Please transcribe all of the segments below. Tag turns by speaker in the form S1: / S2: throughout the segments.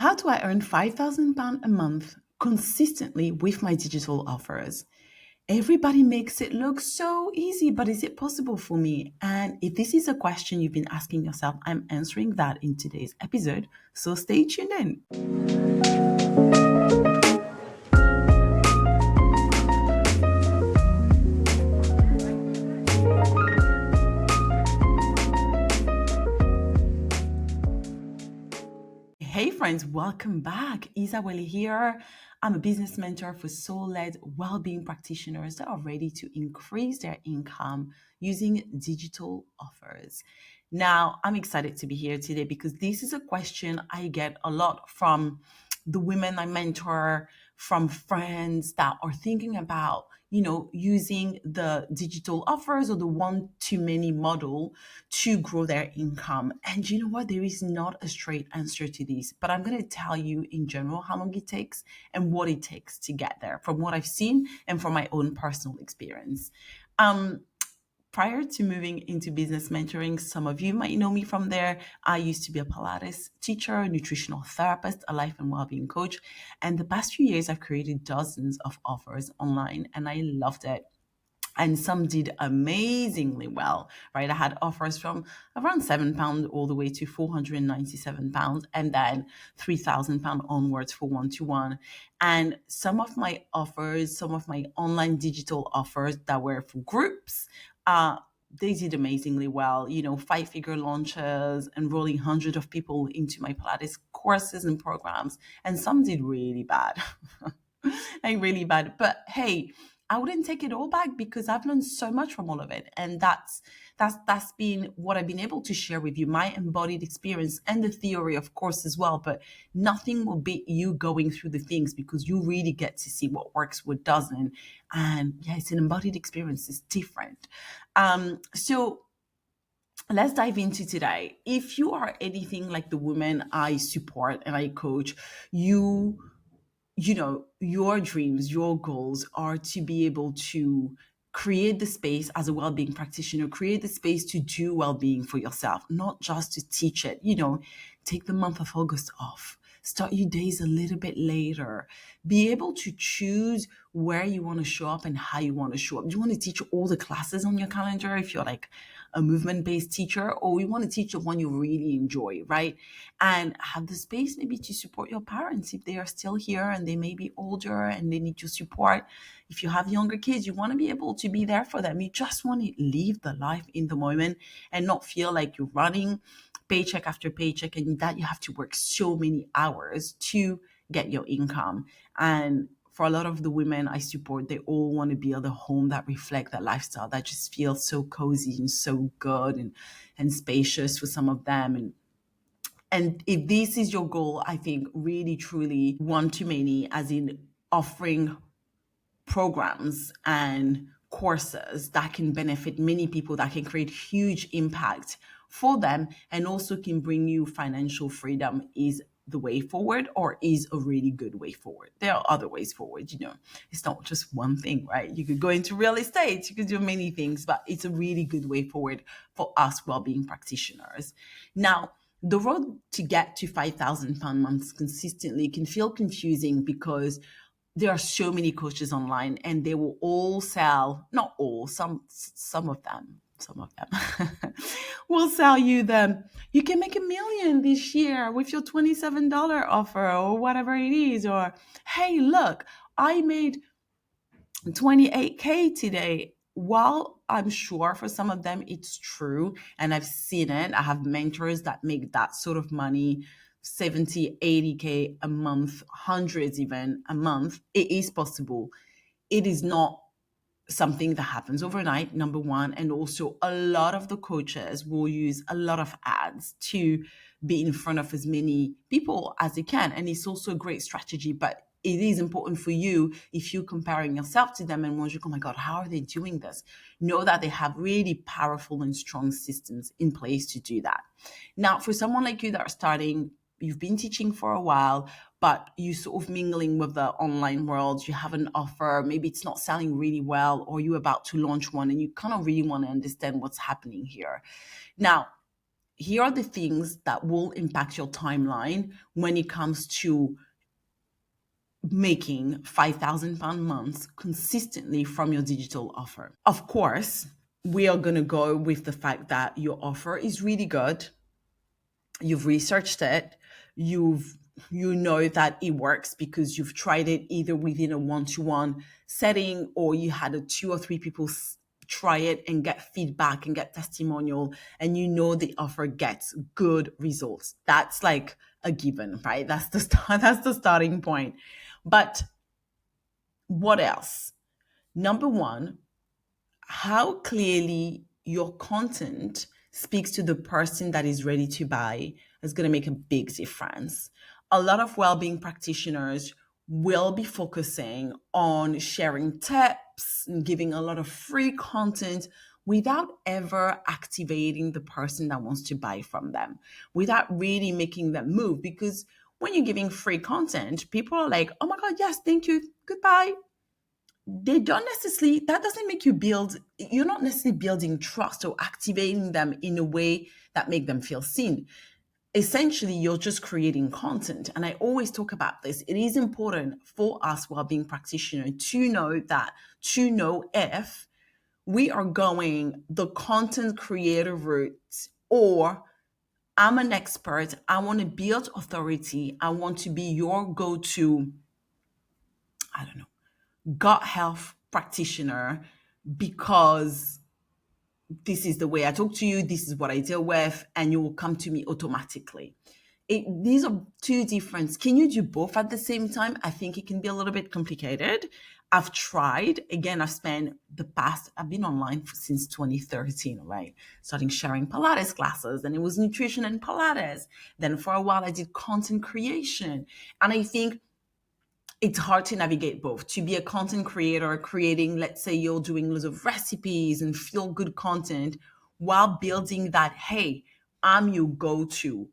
S1: How do I earn £5,000 a month consistently with my digital offers? Everybody makes it look so easy, but is it possible for me? And if this is a question you've been asking yourself, I'm answering that in today's episode. So stay tuned in. Hey friends, welcome back. Isa-Welly here. I'm a business mentor for soul-led well-being practitioners that are ready to increase their income using digital offers. Now, I'm excited to be here today because this is a question I get a lot from the women I mentor, from friends that are thinking about, using the digital offers or the one-to-many model to grow their income. And you know what? There is not a straight answer to this, but I'm going to tell you in general how long it takes and what it takes to get there from what I've seen and from my own personal experience. Prior to moving into business mentoring, some of you might know me from there. I used to be a Pilates teacher, a nutritional therapist, a life and well-being coach. And the past few years, I've created dozens of offers online and I loved it. And some did amazingly well, right? I had offers from around £7 all the way to £497 and then £3,000 onwards for one-to-one. And some of my offers, some of my online digital offers that were for groups, they did amazingly well, 5-figure launches, enrolling hundreds of people into my Pilates courses and programs. And some did really bad, like really bad. But hey, I wouldn't take it all back because I've learned so much from all of it. And that's been what I've been able to share with you, my embodied experience and the theory, of course, as well. But nothing will beat you going through the things because you really get to see what works, what doesn't. And yeah, it's an embodied experience. It's different. So let's dive into today. If you are anything like the women I support and I coach, your dreams, your goals are to be able to create the space as a well-being practitioner, create the space to do well-being for yourself, not just to teach it. Take the month of August off, start your days a little bit later, be able to choose where you want to show up and how you want to show up. Do you want to teach all the classes on your calendar if you're like a movement-based teacher, or you want to teach the one you really enjoy, right? And have the space maybe to support your parents if they are still here and they may be older and they need your support. If you have younger kids, you want to be able to be there for them. You just want to live the life in the moment and not feel like you're running paycheck after paycheck and that you have to work so many hours to get your income. And for a lot of the women I support, they all want to build a home that reflects that lifestyle, that just feels so cozy and so good and spacious for some of them. And if this is your goal, I think really, truly one-to-many, as in offering programs and courses that can benefit many people, that can create huge impact for them and also can bring you financial freedom, is the way forward, or is a really good way forward. There are other ways forward, it's not just one thing, right? You could go into real estate, you could do many things, but it's a really good way forward for us well-being practitioners. Now, the road to get to £5,000 months consistently can feel confusing because there are so many coaches online and they will all sell, not all, some of them will sell you you can make $1 million this year with your $27 offer or whatever it is. Or, hey, look, I made 28K today. While I'm sure for some of them it's true and I've seen it, I have mentors that make that sort of money, 70, 80K a month, hundreds even a month. It is possible. It is not something that happens overnight, number one. And also a lot of the coaches will use a lot of ads to be in front of as many people as they can. And it's also a great strategy, but it is important for you, if you're comparing yourself to them and wondering, oh my God, how are they doing this? Know that they have really powerful and strong systems in place to do that. Now, for someone like you that are starting, you've been teaching for a while, but you sort of mingling with the online world, you have an offer, maybe it's not selling really well, or you're about to launch one and you kind of really want to understand what's happening here. Now, here are the things that will impact your timeline when it comes to making £5,000 months consistently from your digital offer. Of course, we are going to go with the fact that your offer is really good. You've researched it. You know that it works because you've tried it either within a one-to-one setting, or you had a two or three people try it and get feedback and get testimonial, and you know the offer gets good results. That's like a given, right? That's the start, that's the starting point. But what else? Number one, how clearly your content speaks to the person that is ready to buy is going to make a big difference. A lot of well-being practitioners will be focusing on sharing tips and giving a lot of free content without ever activating the person that wants to buy from them, without really making them move. Because when you're giving free content, people are like, oh my God, yes, thank you, goodbye. They don't necessarily, that doesn't make you build, you're not necessarily building trust or activating them in a way that make them feel seen. Essentially, you're just creating content. And I always talk about this. It is important for us well-being practitioners to know if we are going the content creator route, or I'm an expert, I want to build authority, I want to be your go-to, I don't know, gut health practitioner, because this is the way I talk to you, this is what I deal with, and you will come to me automatically. These are two different. Can you do both at the same time? I think it can be a little bit complicated. I've tried. Again, I've been online since 2013, right? Starting sharing Pilates classes, and it was nutrition and Pilates. Then for a while, I did content creation. And I think it's hard to navigate both. To be a content creator, creating, let's say you're doing loads of recipes and feel good content while building that, hey, I'm your go-to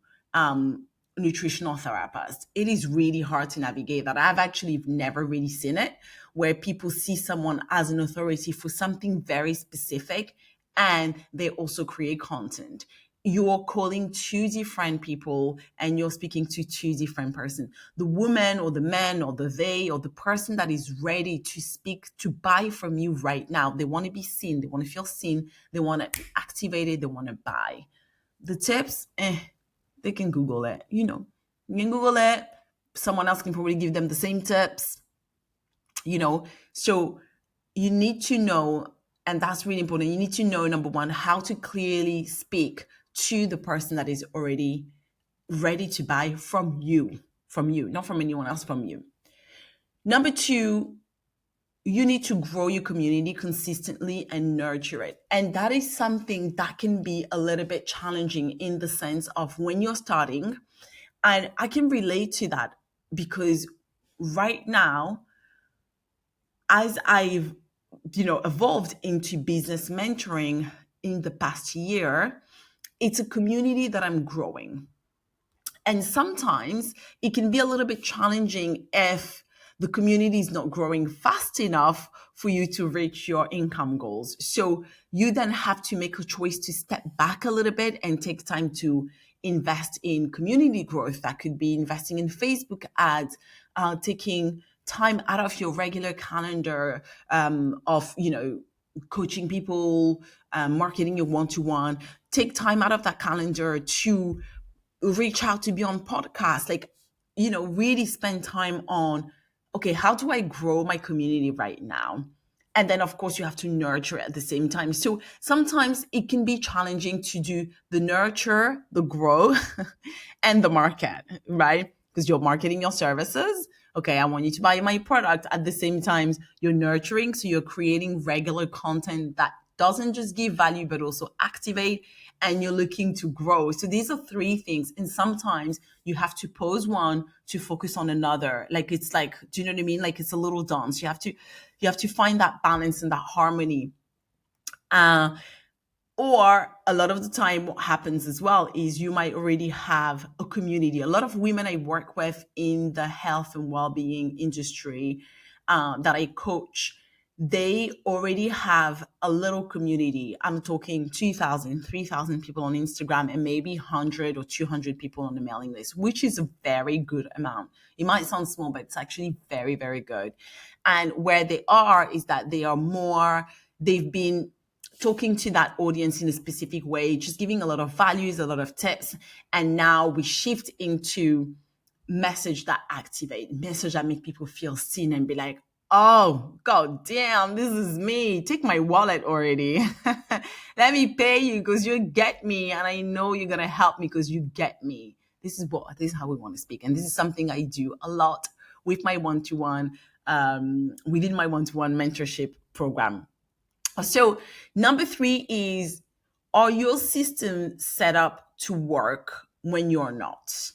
S1: nutritional therapist. It is really hard to navigate that. I've actually never really seen it where people see someone as an authority for something very specific and they also create content. You're calling two different people and you're speaking to two different persons. The woman or the man or the they or the person that is ready to speak, to buy from you right now, they want to be seen, they want to feel seen, they want to be activated, they want to buy. The tips, they can Google it. You can Google it. Someone else can probably give them the same tips, So you need to know, and that's really important. You need to know, number one, how to clearly speak to the person that is already ready to buy from you, not from anyone else, from you. Number two, you need to grow your community consistently and nurture it. And that is something that can be a little bit challenging in the sense of when you're starting. And I can relate to that because right now, as I've, evolved into business mentoring in the past year, it's a community that I'm growing. And sometimes it can be a little bit challenging if the community is not growing fast enough for you to reach your income goals. So you then have to make a choice to step back a little bit and take time to invest in community growth. That could be investing in Facebook ads, taking time out of your regular calendar of, coaching people, marketing your one-to-one. Take time out of that calendar to reach out, to be on podcasts, really spend time on, okay, how do I grow my community right now? And then, of course, you have to nurture it at the same time. So sometimes it can be challenging to do the nurture, the grow, and the market, right? Because you're marketing your services. Okay, I want you to buy my product. At the same time, you're nurturing. So you're creating regular content that doesn't just give value, but also activate, and you're looking to grow. So these are three things. And sometimes you have to pause one to focus on another. Do you know what I mean? Like it's a little dance. You have to find that balance and that harmony. Or a lot of the time, what happens as well is you might already have a community. A lot of women I work with in the health and well-being industry that I coach, they already have a little community. I'm talking 2,000, 3,000 people on Instagram and maybe 100 or 200 people on the mailing list, which is a very good amount. It might sound small, but it's actually very, very good. And where they are is that they've been talking to that audience in a specific way, just giving a lot of values, a lot of tips. And now we shift into message that activate, message that make people feel seen and be like, oh, god damn, this is me. Take my wallet already. Let me pay you because you get me. And I know you're going to help me because you get me. This is how we want to speak. And this is something I do a lot with my one-to-one, within my one-to-one mentorship program. So number 3 is, are your systems set up to work when you're not?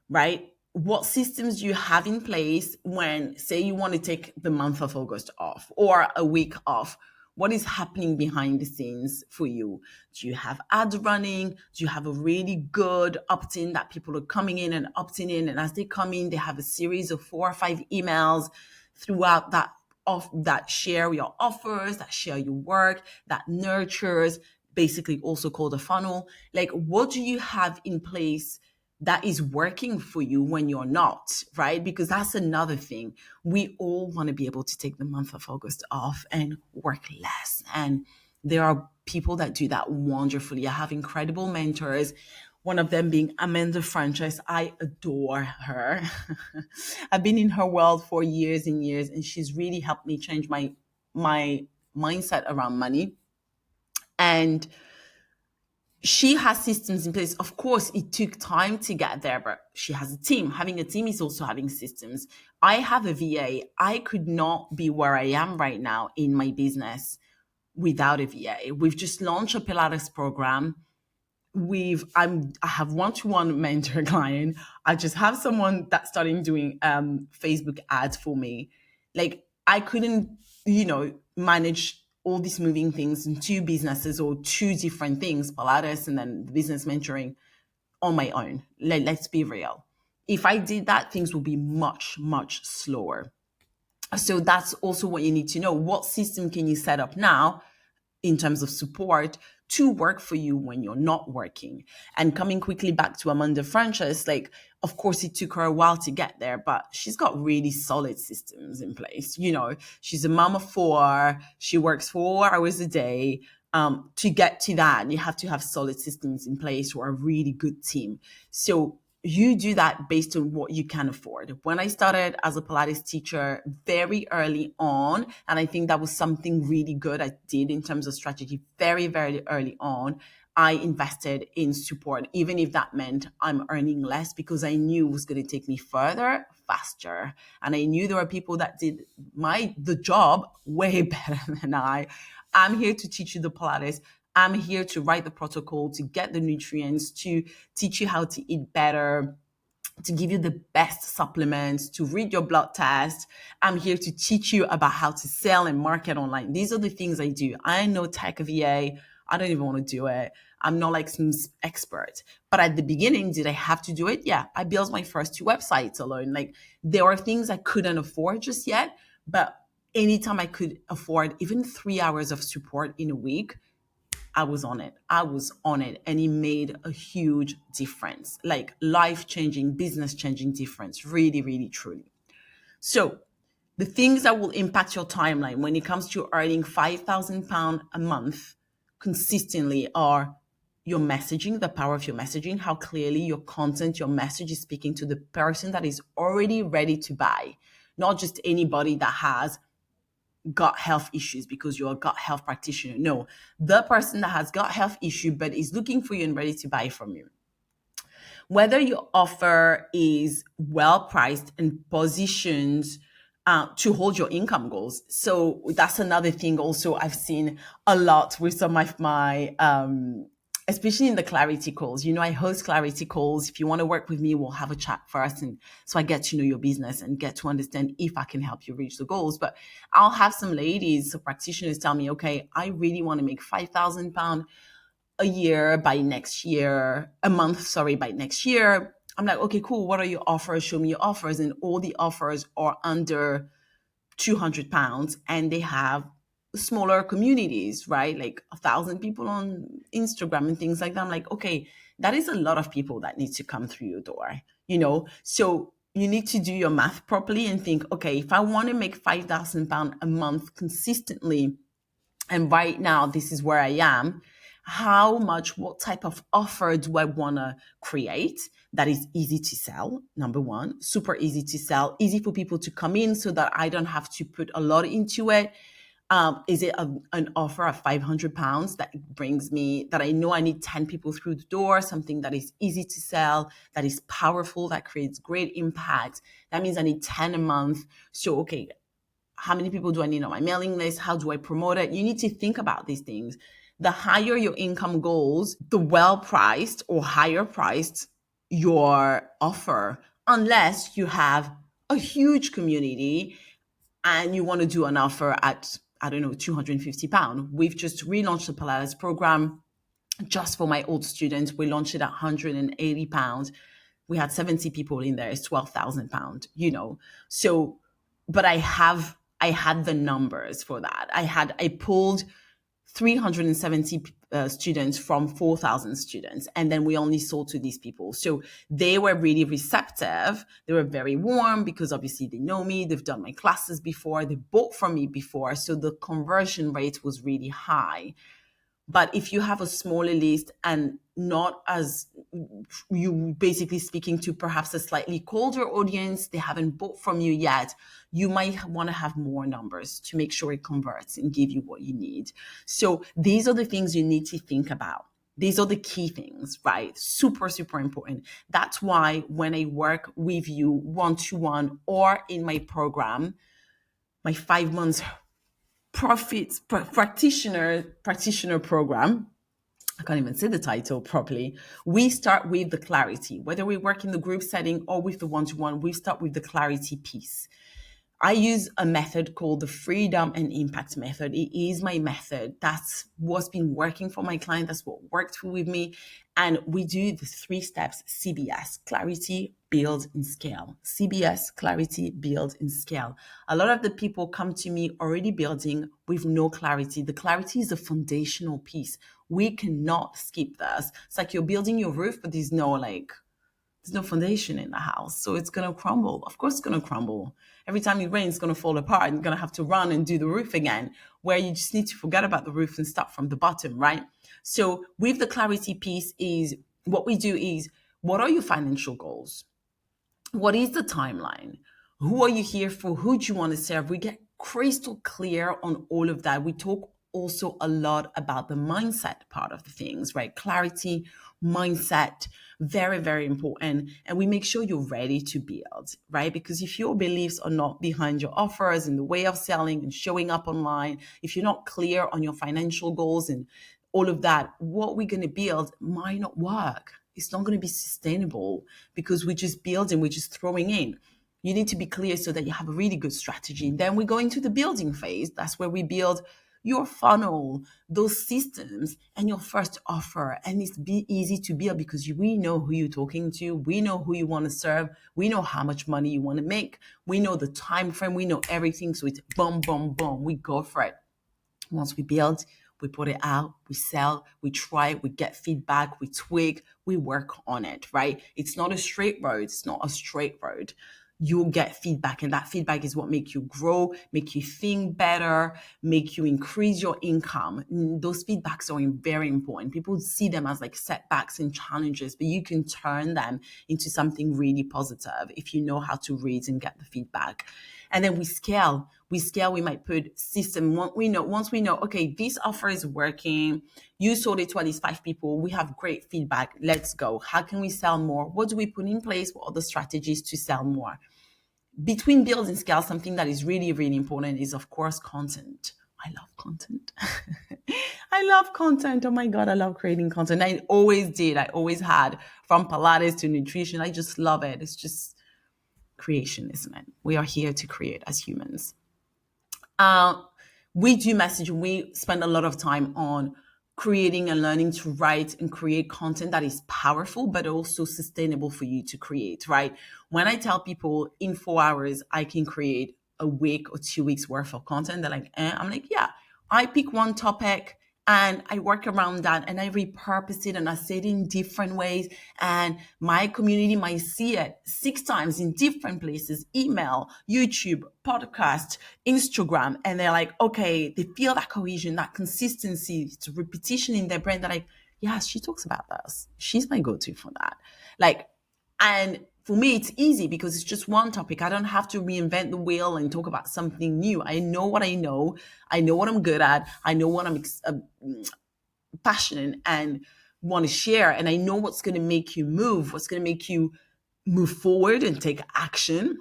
S1: Right? What systems do you have in place when, say, you want to take the month of August off or a week off? What is happening behind the scenes for you? Do you have ads running? Do you have a really good opt-in that people are coming in and opting in? And as they come in, they have a series of 4 or 5 emails throughout that share your offers, that share your work, that nurtures, basically also called a funnel. Like, what do you have in place that is working for you when you're not, right? Because that's another thing. We all want to be able to take the month of August off and work less. And there are people that do that wonderfully. I have incredible mentors, one of them being Amanda Frances. I adore her. I've been in her world for years and years, and she's really helped me change my mindset around money. And she has systems in place. Of course, it took time to get there, but she has a team. Having a team is also having systems. I have a VA. I could not be where I am right now in my business without a VA. We've just launched a Pilates program. I have one-to-one mentor client. I just have someone that's starting doing Facebook ads for me. Like, I couldn't, manage all these moving things in 2 businesses or 2 different things, Pilates and then business mentoring, on my own. Let's be real. If I did that, things would be much, much slower. So that's also what you need to know. What system can you set up now in terms of support to work for you when you're not working? And coming quickly back to Amanda Frances, like, of course, it took her a while to get there, but she's got really solid systems in place. She's a mom of 4. She works 4 hours a day. To get to that, you have to have solid systems in place or a really good team. So you do that based on what you can afford. When I started as a Pilates teacher very early on, and I think that was something really good I did in terms of strategy very, very early on, I invested in support, even if that meant I'm earning less, because I knew it was going to take me further, faster. And I knew there were people that did the job way better than I. I'm here to teach you the Pilates. I'm here to write the protocol, to get the nutrients, to teach you how to eat better, to give you the best supplements, to read your blood test. I'm here to teach you about how to sell and market online. These are the things I do. I know tech VA. I don't even want to do it. I'm not like some expert. But at the beginning, did I have to do it? Yeah, I built my first 2 websites alone. Like, there are things I couldn't afford just yet, but anytime I could afford even 3 hours of support in a week, I was on it. And it made a huge difference, like life-changing, business-changing difference, really, really, truly. So the things that will impact your timeline when it comes to earning £5,000 a month consistently are your messaging, the power of your messaging, how clearly your content, your message is speaking to the person that is already ready to buy, not just anybody that has gut health issues because you're a gut health practitioner. No, the person that has gut health issue but is looking for you and ready to buy from you. Whether your offer is well priced and positioned to hold your income goals. So that's another thing also I've seen a lot with some of my especially in the clarity calls. I host clarity calls. If you want to work with me, we'll have a chat first. And so I get to know your business and get to understand if I can help you reach the goals. But I'll have some ladies, some practitioners tell me, okay, I really want to make £5,000 a year by next year, a month, sorry, by next year. I'm like, okay, cool. What are your offers? Show me your offers. And all the offers are under £200 and they have smaller communities, right? Like 1,000 people on Instagram and things like that. I'm like, okay, that is a lot of people that need to come through your door, So you need to do your math properly and think, okay, if I want to make £5,000 a month consistently, and right now this is where I am, what type of offer do I want to create that is easy to sell? Number one, super easy to sell, easy for people to come in so that I don't have to put a lot into it. Is it an offer of £500 that I know I need 10 people through the door, something that is easy to sell, that is powerful, that creates great impact? That means I need 10 a month. So, okay, how many people do I need on my mailing list? How do I promote it? You need to think about these things. The higher your income goals, the well priced or higher priced your offer, unless you have a huge community and you want to do an offer at, I don't know, £250. We've just relaunched the Pilates program just for my old students. We launched it at £180. We had 70 people in there. It's £12,000, So, but I had the numbers for that. I pulled 370 students from 4,000 students. And then we only sold to these people. So they were really receptive. They were very warm because obviously they know me. They've done my classes before. They bought from me before. So the conversion rate was really high. But if you have a smaller list and not as you basically speaking to perhaps a slightly colder audience, they haven't bought from you yet, you might want to have more numbers to make sure it converts and give you what you need. So these are the things you need to think about. These are the key things, right? Super, super important. That's why when I work with you one-to-one or in my program, my 5 months practitioner program, I can't even say the title properly. We start with the clarity. Whether we work in the group setting or with the one-to-one, we start with the clarity piece. I use a method called the freedom and impact method. It is my method. That's what's been working for my client. That's what worked with me. And we do the 3 steps: CBS, clarity, build, and scale. CBS, clarity, build, and scale. A lot of the people come to me already building with no clarity. The clarity is a foundational piece. We cannot skip this. It's like you're building your roof, but there's no foundation in the house. So it's going to crumble. Of course, it's going to crumble. Every time it rains, it's going to fall apart. And you're going to have to run and do the roof again, where you just need to forget about the roof and start from the bottom, right? So with the clarity piece is what we do is, what are your financial goals? What is the timeline? Who are you here for? Who do you want to serve? We get crystal clear on all of that. We talk also a lot about the mindset part of the things, right? Clarity, mindset, very, very important. And we make sure you're ready to build, right? Because if your beliefs are not behind your offers and the way of selling and showing up online, if you're not clear on your financial goals and all of that, what we're going to build might not work. It's not going to be sustainable because we're just building, we're just throwing in. You need to be clear so that you have a really good strategy. Then we go into the building phase. That's where we build your funnel, those systems, and your first offer. And it's easy to build because we know who you're talking to. We know who you want to serve. We know how much money you want to make. We know the time frame. We know everything. So it's boom, boom, boom. We go for it. Once we build, we put it out, we sell, we try, we get feedback, we tweak, we work on it, right? It's not a straight road. It's not a straight road. You'll get feedback, and that feedback is what makes you grow, make you think better, make you increase your income. Those feedbacks are very important. People see them as like setbacks and challenges, but you can turn them into something really positive if you know how to read and get the feedback. And then we scale. We might put system. Once we know, okay, this offer is working. You sold it to at least 5 people. We have great feedback. Let's go. How can we sell more? What do we put in place? What are the strategies to sell more? Between build and scale, something that is really, really important is, of course, content. I love content. I love content. Oh my God, I love creating content. I always did. I always had, from Pilates to nutrition. I just love it. It's just creation, isn't it? We are here to create as humans. We do message. We spend a lot of time on creating and learning to write and create content that is powerful, but also sustainable for you to create, right? When I tell people in 4 hours, I can create a week or 2 weeks worth of content. They're like, I'm like, yeah, I pick one topic and I work around that and I repurpose it and I say it in different ways. And my community might see it 6 times in different places: email, YouTube, podcast, Instagram. And they're like, okay, they feel that cohesion, that consistency, it's repetition in their brain. They're like, yeah, she talks about this. She's my go-to for that. Like, and for me, it's easy because it's just one topic. I don't have to reinvent the wheel and talk about something new. I know what I know. I know what I'm good at. I know what I'm passionate and want to share. And I know what's going to make you move, what's going to make you move forward and take action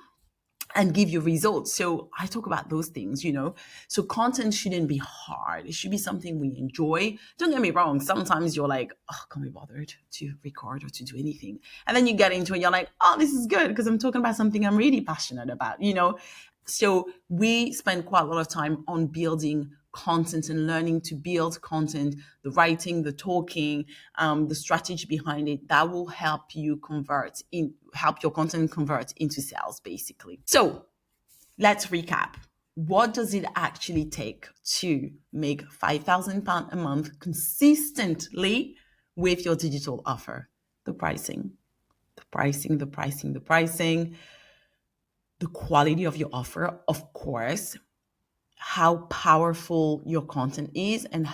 S1: and give you results. So I talk about those things, you know. So content shouldn't be hard. It should be something we enjoy. Don't get me wrong. Sometimes you're like, oh, can't be bothered to record or to do anything. And then you get into it, you're like, oh, this is good because I'm talking about something I'm really passionate about, you know. So we spend quite a lot of time on building content and learning to build content, the writing, the talking, the strategy behind it that will help you help your content convert into sales, basically. So let's recap. What does it actually take to make £5,000 a month consistently with your digital offer? The pricing, the quality of your offer, of course, how powerful your content is and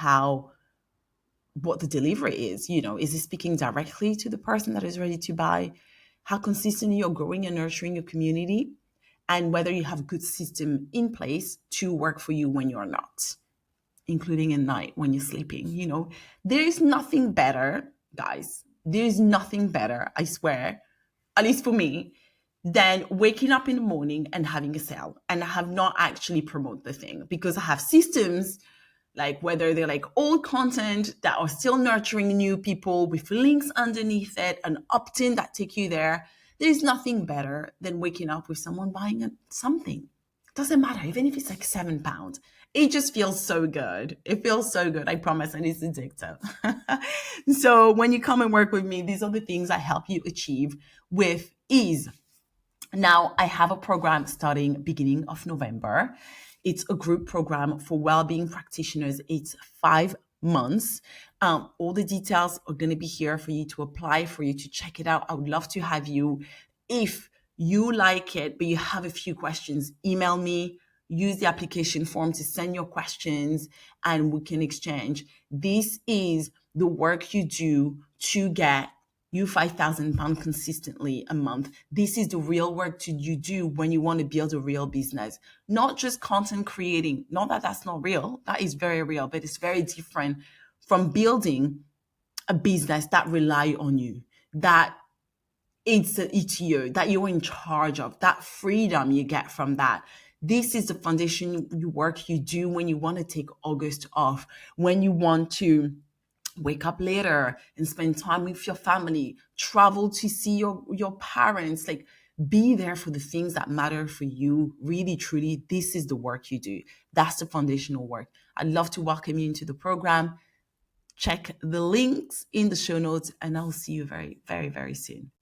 S1: what the delivery is. You know, is it speaking directly to the person that is ready to buy? How consistently you're growing and nurturing your community, and whether you have good system in place to work for you when you're not, including at night when you're sleeping. You know, there is nothing better, guys. There is nothing better, I swear, at least for me, than waking up in the morning and having a sale and I have not actually promote the thing, because I have systems, like whether they're like old content that are still nurturing new people with links underneath it, an opt-in that take you there. There's nothing better than waking up with someone buying something. It doesn't matter, even if it's like £7. It just feels so good. It feels so good. I promise, and it's addictive. So when you come and work with me, these are the things I help you achieve with ease. Now, I have a program starting beginning of November. It's a group program for well-being practitioners. It's 5 months. All the details are going to be here for you to apply, for you to check it out. I would love to have you. If you like it, but you have a few questions, email me, use the application form to send your questions, and we can exchange. This is the work you do to get you £5,000 consistently a month. This is the real work you do when you want to build a real business, not just content creating. Not that that's not real. That is very real, but it's very different from building a business that rely on you, that it's you, that you're in charge of, that freedom you get from that. This is the foundation work you do when you want to take August off, when you want to wake up later and spend time with your family, travel to see your parents, like be there for the things that matter for you. Really, truly, this is the work you do. That's the foundational work. I'd love to welcome you into the program. Check the links in the show notes, and I'll see you very, very, very soon.